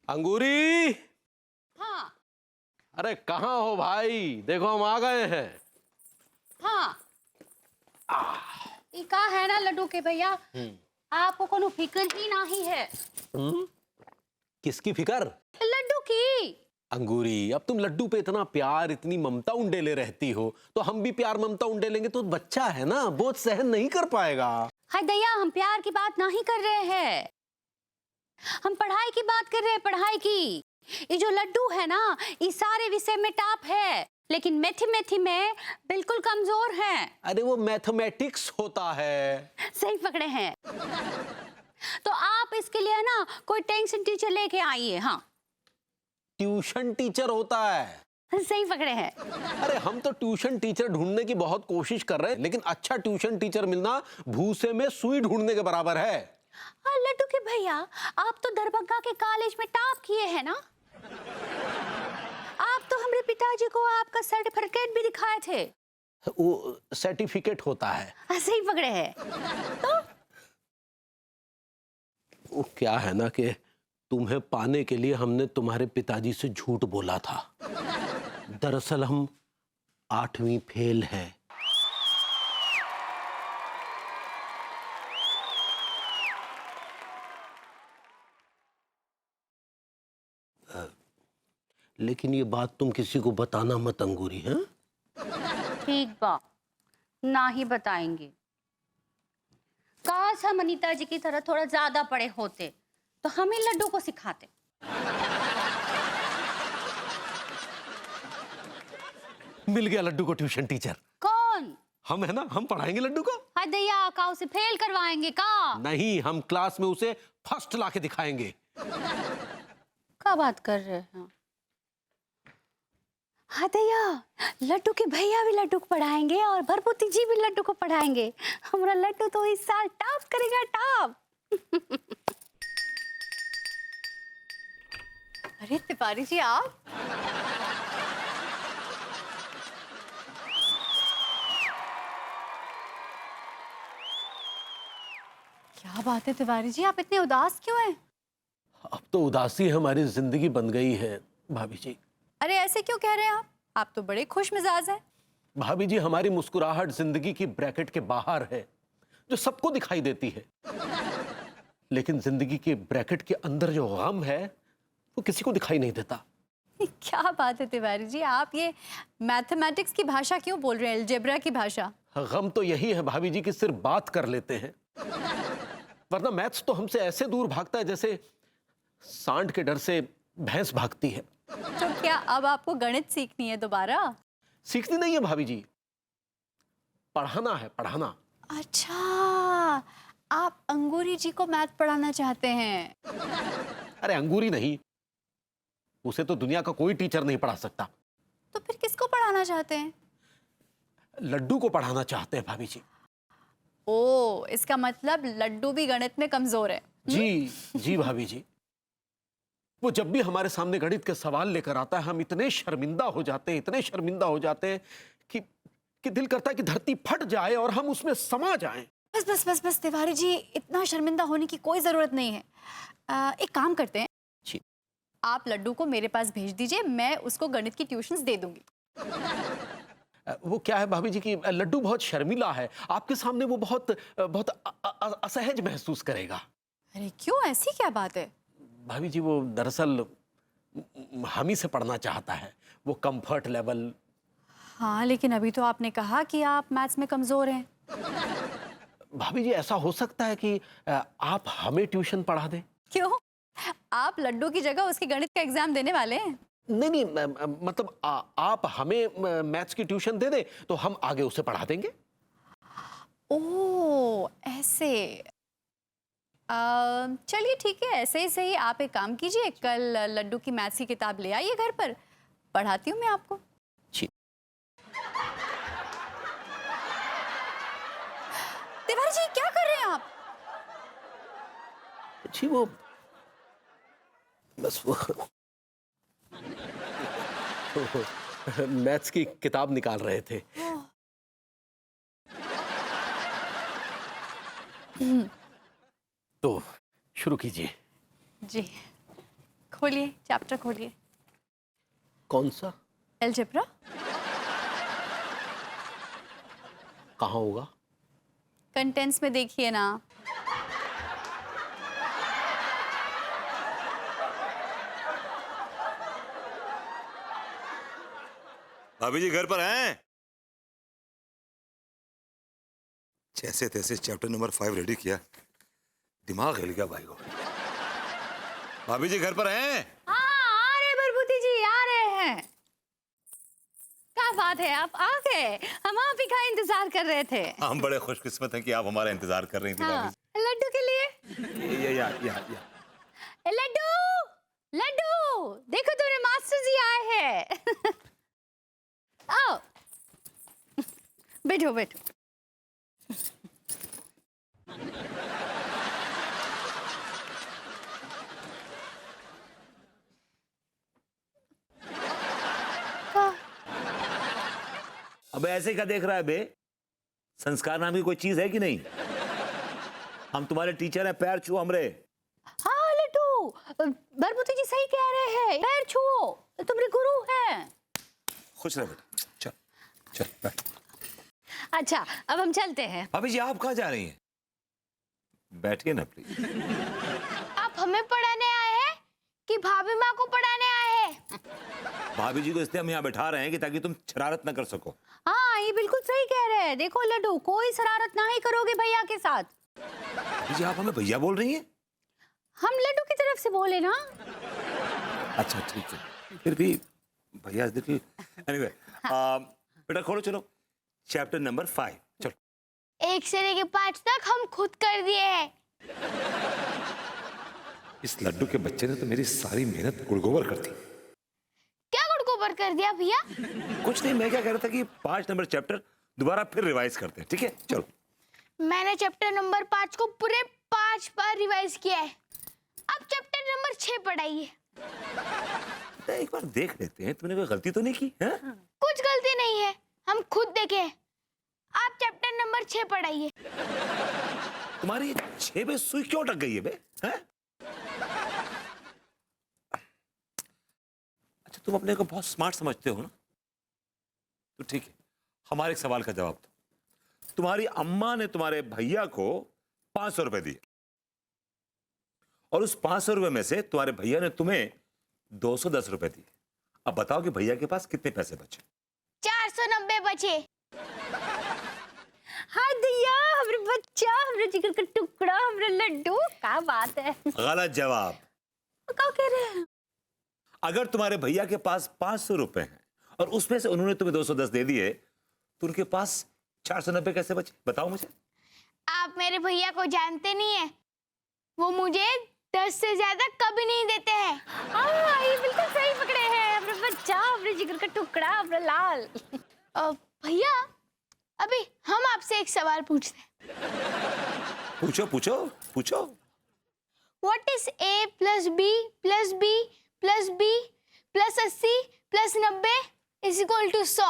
अंगूरी। हाँ। अरे कहाँ हो भाई, देखो हम आ गए हैं। हाँ। इका है ना लड्डू के भैया, आपको कोनो फिक्र ही नहीं है। किसकी फिकर? लड्डू की। अंगूरी, अब तुम लड्डू पे इतना प्यार, इतनी ममता उंडेले रहती हो, तो हम भी प्यार ममता उंडेलेंगे तो बच्चा है ना, बोझ सहन नहीं कर पाएगा। हाय दया, हम प्यार की बात नहीं कर रहे हैं, हम पढ़ाई की बात कर रहे हैं, पढ़ाई की। ये जो लड्डू है ना, ये सारे विषय में टॉप है, लेकिन मैथमेटिक्स में बिल्कुल कमजोर है। अरे वो मैथमेटिक्स होता है। सही पकड़े हैं। तो आप इसके लिए ना कोई टेंशन टीचर लेके आइए। हाँ, ट्यूशन टीचर होता है। सही पकड़े हैं। अरे हम तो ट्यूशन टीचर ढूंढने की बहुत कोशिश कर रहे हैं, लेकिन अच्छा ट्यूशन टीचर मिलना भूसे में सुई ढूंढने के बराबर है। लड्डू के भैया, आप तो दरभंगा के कॉलेज में टॉप किए हैं ना। आप तो हमारे पिताजी को आपका सर्टिफिकेट भी दिखाए थे। वो सर्टिफिकेट होता है। सही पकड़े हैं। तो वो क्या है ना कि तुम्हें पाने के लिए हमने तुम्हारे पिताजी से झूठ बोला था। दरअसल हम 8वीं फेल हैं। लेकिन ये बात तुम किसी को बताना मत अंगूरी, हैं? ठीक बा, ना ही बताएंगे। काश हम अनीता जी की तरह थोड़ा ज्यादा पढ़े होते तो हम ही लड्डू को सिखाते। मिल गया लड्डू को ट्यूशन टीचर। कौन? हम है ना, हम पढ़ाएंगे लड्डू को। हाय दैया, का उसे फेल करवाएंगे का? नहीं, हम क्लास में उसे फर्स्ट लाके दिखाएंगे। क्या बात कर रहे हैं? हाँ दैया, लड्डू के भैया भी लड्डू को पढ़ाएंगे और भरपूती जी भी लड्डू को पढ़ाएंगे। हमारा लड्डू तो इस साल टॉप करेगा, टॉप। अरे तिवारी जी, आप क्या बात है तिवारी जी, आप इतने उदास क्यों हैं? अब तो उदासी हमारी जिंदगी बन गई है भाभी जी। अरे ऐसे क्यों कह रहे हैं आप तो बड़े खुश मिजाज हैं। भाभी जी, हमारी मुस्कुराहट जिंदगी की ब्रैकेट के बाहर है, जो सबको दिखाई देती है। लेकिन जिंदगी के ब्रैकेट के अंदर जो गम है, वो किसी को दिखाई नहीं देता। क्या बात है तिवारी जी, आप ये मैथमेटिक्स की भाषा क्यों बोल रहे हैं, अलजेब्रा की भाषा? गम तो यही है भाभी जी कि सिर्फ बात कर लेते हैं, वरना मैथ्स तो हमसे ऐसे दूर भागता है जैसे सांड के डर से भैंस भागती है। तो क्या अब आपको गणित सीखनी है दोबारा? सीखनी नहीं है भाभी जी, पढ़ाना है, पढ़ाना। अच्छा, आप अंगूरी जी को मैथ पढ़ाना चाहते हैं? अरे अंगूरी नहीं, उसे तो दुनिया का कोई टीचर नहीं पढ़ा सकता। तो फिर किसको पढ़ाना चाहते हैं? लड्डू को पढ़ाना चाहते हैं भाभी जी। ओ, इसका मतलब लड्डू भी गणित में कमजोर है। जी जी भाभी जी, वो जब भी हमारे सामने गणित के सवाल लेकर आता है, हम इतने शर्मिंदा हो जाते हैं, इतने शर्मिंदा हो जाते हैं कि दिल करता है कि धरती फट जाए और हम उसमें समा जाएं। बस बस बस बस तिवारी जी, इतना शर्मिंदा होने की कोई जरूरत नहीं है। एक काम करते हैं, जी। आप लड्डू को मेरे पास भेज दीजिए, मैं उसको गणित की ट्यूशंस दे दूंगी। वो क्या है भाभी जी कि लड्डू बहुत शर्मिला है, आपके सामने वो बहुत बहुत असहज महसूस करेगा। अरे क्यों, ऐसी क्या बात है? भाभी जी, वो दरअसल हम ही से पढ़ना चाहता है, वो कंफर्ट लेवल। हाँ, लेकिन अभी तो आपने कहा कि आप मैथ्स में कमजोर हैं। भाभी जी, ऐसा हो सकता है कि आप हमें ट्यूशन पढ़ा दें? क्यों, आप लड्डू की जगह उसके गणित का एग्जाम देने वाले हैं? नहीं नहीं, मतलब आप हमें मैथ्स की ट्यूशन दे दें तो हम आगे उसे पढ़ा देंगे। ओह, ऐसे। चलिए ठीक है, ऐसे ही सही। आप एक काम कीजिए, कल लड्डू की मैथ्स की किताब ले आइए घर पर, पढ़ाती हूँ मैं आपको। जी। तिवारी जी, क्या कर रहे हैं आप? जी वो बस वो मैथ्स की किताब निकाल रहे थे। तो शुरू कीजिए। जी, खोलिए, चैप्टर खोलिए। कौन सा? अलजेब्रा। कहाँ होगा? कंटेंट्स में देखिए ना। भाभी जी घर पर हैं? जैसे तैसे चैप्टर नंबर 5 रेडी किया, दिमाग हिल गया भाई को। भाभी जी घर पर हैं? हाँ, आ रहे बरबूती जी, आ रहे हैं। क्या बात है, आप आ गए? हम आप ही का इंतजार कर रहे थे। हम बड़े खुशकिस्मत हैं कि आप हमारा इंतजार कर रही थी। हाँ, भाभी लड्डू के लिए। जी या ए, लड्डू, लड्डू, देखो तुम्हारे मास्टर जी आए हैं। आओ, बैठो बैठो। अब ऐसे क्या देख रहा है बे? संस्कार नाम की कोई चीज है कि नहीं? हम तुम्हारे टीचर हैं, पैर छुओ हमरे। हाँ लड्डू, बरबूती जी सही कह रहे हैं, पैर छुओ, तुम्हारे गुरु हैं। खुश रह बेटा, चल चल बैठ। अच्छा, अब हम चलते हैं। भाभी जी आप कहाँ जा रही हैं? बैठिए ना प्लीज। आप हमें पढ़ाने आए हैं कि भाभी माँ को पढ़ाने आए हैं? भाभी जी को इसलिए हम यहाँ बैठा रहे हैं कि ताकि तुम शरारत न कर सको। हाँ, ये बिल्कुल सही कह रहे हैं। देखो लड्डू, कोई शरारत ना ही करोगे भैया के साथ। भाभी जी आप हमें भैया बोल रही हैं? हम लड्डू की तरफ से बोले ना। अच्छा ठीक है, फिर भी भैया देखिए। एनीवे बेटा खोलो, चलो चैप्टर नंबर 5 चलो। 1 से लेके 5 तक हम खुद कर दिए हैं। इस लड्डू के बच्चे ने तो मेरी सारी मेहनत गुड़गोबर कर दी। क्या गुड़गोबर कर दिया भैया? कुछ नहीं, मैं क्या कह रहा था कि 5 नंबर चैप्टर दोबारा फिर रिवाइज करते हैं, ठीक है? चलो। मैंने चैप्टर नंबर 5 को पूरे 5 बार रिवाइज किया है। अब चैप्टर नंबर 6 पढ़ाइए। तो एक बार देख लेते हैं, तुमने कोई गलती तो नहीं की है? कुछ गलती नहीं है, हम खुद देखे। आप चैप्टर नंबर 6 पढ़ाइए। तुम्हारी 6 पे सुई क्यों अटक गई है बे? हैं? अच्छा तुम अपने को बहुत स्मार्ट समझते हो ना? तो ठीक है, हमारे एक सवाल का जवाब दो। तुम्हारी अम्मा ने तुम्हारे भैया को 500 रुपए दिए और उस 500 रुपए में से तुम्हारे भैया ने तुम्हें 210 रुपए दिए। अब बताओ कि भैया के पास कितने पैसे बचे? 490 बचे। हाय दैया, हमरे बच्चा, हमरे जिगर का टुकड़ा, हमरे लड्डू, क्या बात है। गलत जवाब। क्या कह रहे हैं? अगर तुम्हारे भैया के पास 500 रुपए हैं और उसमें से उन्होंने तुम्हें 210 दे दिए, तो उनके पास 490 कैसे बचे? बताओ मुझे। आप मेरे भैया को जानते नहीं है, वो मुझे 10 से ज्यादा कभी नहीं देते हैं। हाँ, ये बिल्कुल सही पकड़े हैं, हमरे बच्चा, हमरे जिगर का टुकड़ा, हमरे लाल। भैया, अभी हम आपसे एक सवाल पूछते हैं। पूछो पूछो पूछो। What is A plus B plus B plus B plus 80 plus 90 is equal to 100?